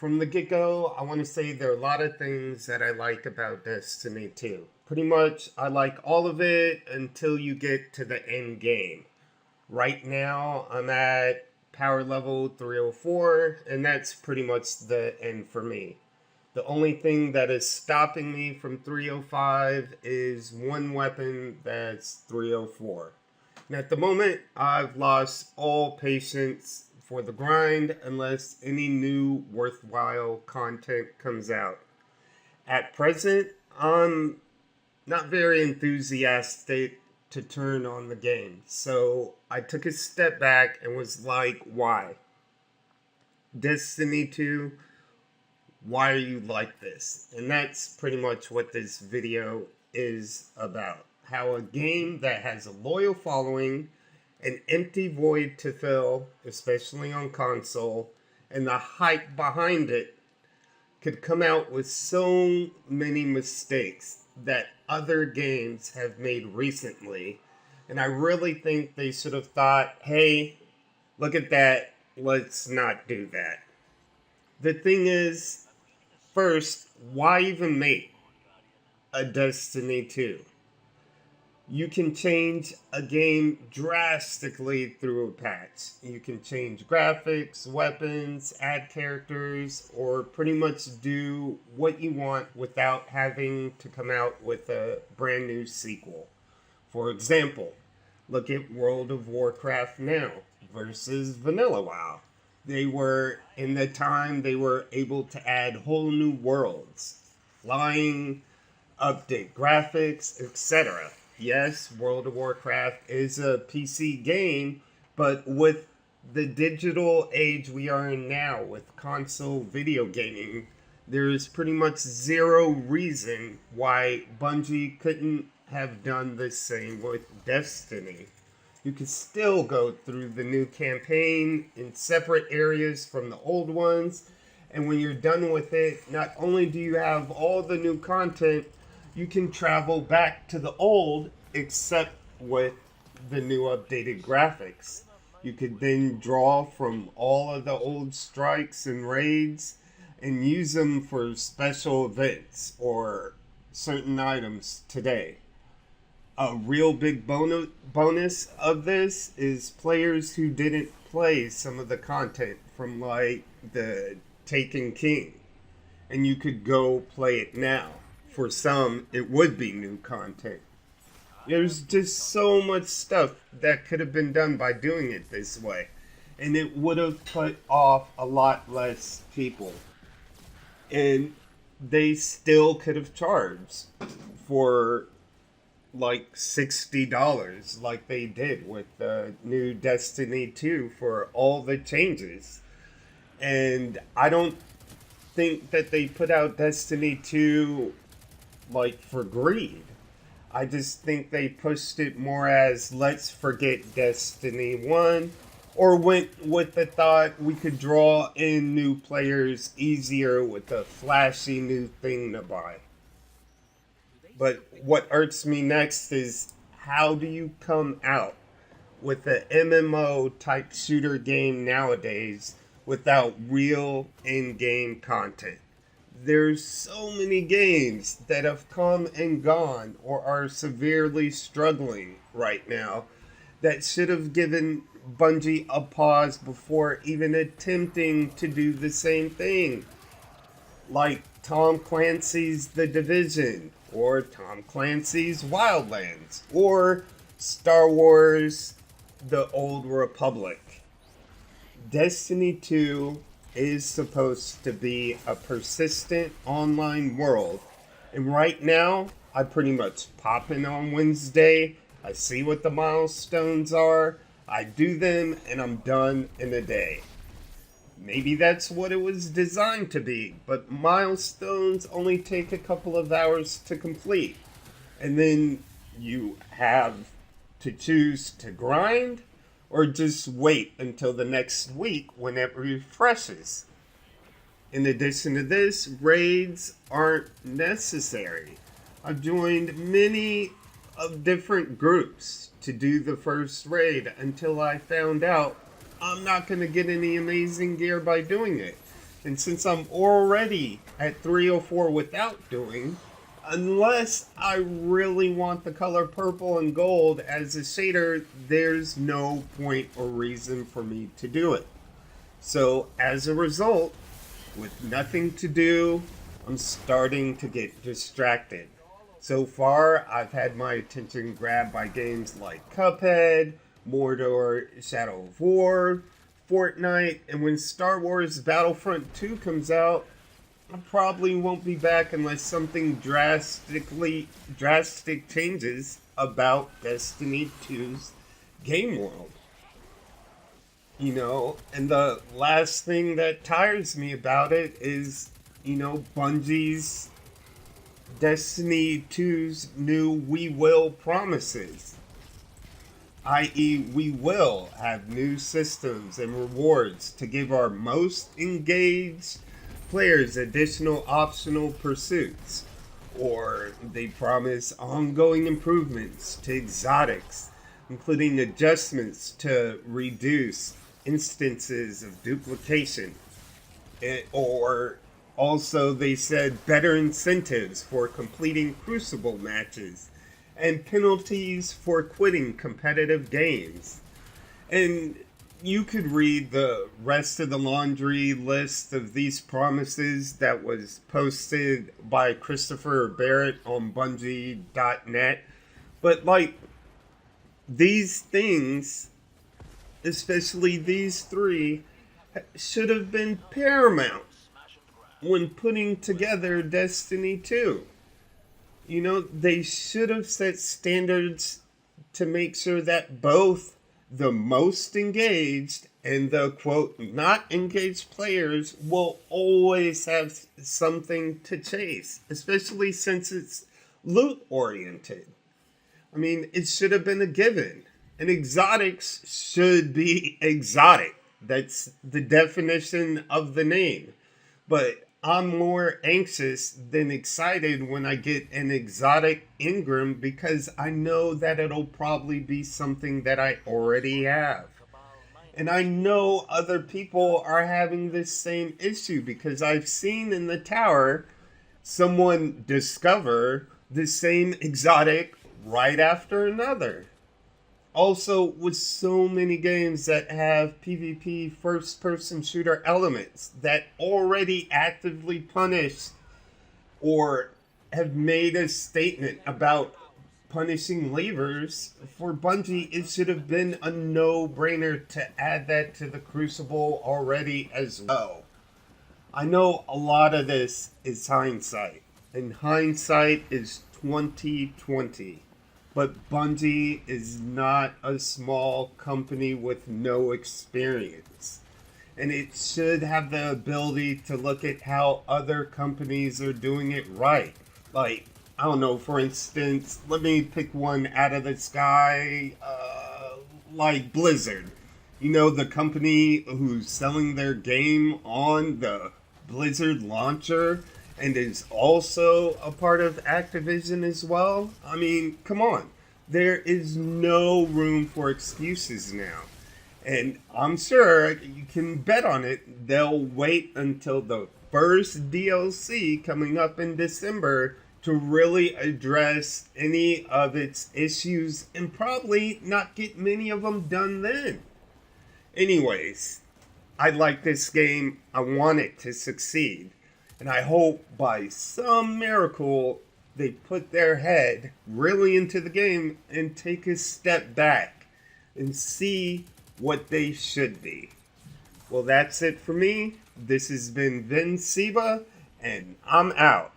from the get-go, I want to say there are a lot of things that I like about Destiny 2. Pretty much, I like all of it until you get to the end game. Right now, I'm at power level 304, and that's pretty much the end for me. The only thing that is stopping me from 305 is one weapon that's 304. And at the moment, I've lost all patience for the grind unless any new worthwhile content comes out. At present, I'm not very enthusiastic to turn on the game. So I took a step back and was like, why? Destiny 2, why are you like this? And that's pretty much what this video is about. How a game that has a loyal following, an empty void to fill, especially on console, and the hype behind it could come out with so many mistakes that other games have made recently. And I really think they should have thought, hey, look at that, let's not do that. The thing is, first, why even make a Destiny 2? You can change a game drastically through a patch. You can change graphics, weapons, add characters, or pretty much do what you want without having to come out with a brand new sequel. For example, look at World of Warcraft now versus Vanilla WoW. They were able to add whole new worlds, flying, update graphics, etc. Yes, World of Warcraft is a PC game, but with the digital age we are in now, with console video gaming, there is pretty much zero reason why Bungie couldn't have done the same with Destiny. You can still go through the new campaign in separate areas from the old ones, and when you're done with it, not only do you have all the new content, you can travel back to the old, except with the new updated graphics. You could then draw from all of the old strikes and raids and use them for special events or certain items today. A real big bonus of this is players who didn't play some of the content from like the Taken King, and you could go play it now. For some, it would be new content. There's just so much stuff that could have been done by doing it this way. And it would have put off a lot less people. And they still could have charged for like $60 like they did with the new Destiny 2 for all the changes. And I don't think that they put out Destiny 2 like for greed. I just think they pushed it more as let's forget Destiny 1, or went with the thought we could draw in new players easier with a flashy new thing to buy. But what irks me next is how do you come out with an MMO type shooter game nowadays without real in-game content? There's so many games that have come and gone or are severely struggling right now that should have given Bungie a pause before even attempting to do the same thing. Like Tom Clancy's The Division, or Tom Clancy's Wildlands, or Star Wars The Old Republic. Destiny 2 is supposed to be a persistent online world. And right now, I pretty much pop in on Wednesday, I see what the milestones are, I do them, and I'm done in a day. Maybe that's what it was designed to be, but milestones only take a couple of hours to complete. And then you have to choose to grind or just wait until the next week when it refreshes. In addition to this, raids aren't necessary. I've joined many of different groups to do the first raid until I found out I'm not going to get any amazing gear by doing it. And since I'm already at 304 without doing, unless I really want the color purple and gold as a shader, there's no point or reason for me to do it. So as a result, with nothing to do, I'm starting to get distracted. So far, I've had my attention grabbed by games like Cuphead, Mordor, Shadow of War, Fortnite, and when Star Wars Battlefront 2 comes out, I probably won't be back unless something drastic changes about Destiny 2's game world. You know, and the last thing that tires me about it is, Bungie's Destiny 2's new "we will" promises. I.e., we will have new systems and rewards to give our most engaged players additional optional pursuits. Or they promise ongoing improvements to exotics, including adjustments to reduce instances of duplication. Or also they said better incentives for completing Crucible matches and penalties for quitting competitive games. And you could read the rest of the laundry list of these promises that was posted by Christopher Barrett on Bungie.net. But these things, especially these three, should have been paramount when putting together Destiny 2. They should have set standards to make sure that both the most engaged and the quote not engaged players will always have something to chase, especially since it's loot oriented. I mean, it should have been a given. And exotics should be exotic. That's the definition of the name. But I'm more anxious than excited when I get an exotic engram because I know that it'll probably be something that I already have. And I know other people are having this same issue because I've seen in the tower someone discover the same exotic right after another. Also, with so many games that have PvP first-person shooter elements that already actively punish or have made a statement about punishing leavers, for Bungie, it should have been a no-brainer to add that to the Crucible already as well. I know a lot of this is hindsight, and hindsight is 2020. But Bungie is not a small company with no experience. And it should have the ability to look at how other companies are doing it right. I don't know, for instance, let me pick one out of the sky, like Blizzard. The company who's selling their game on the Blizzard launcher and is also a part of Activision as well. I mean, come on. There is no room for excuses now. And I'm sure you can bet on it, they'll wait until the first DLC coming up in December to really address any of its issues and probably not get many of them done then. Anyways, I like this game. I want it to succeed. And I hope by some miracle they put their head really into the game and take a step back and see what they should be. Well, that's it for me. This has been Vin Siba, and I'm out.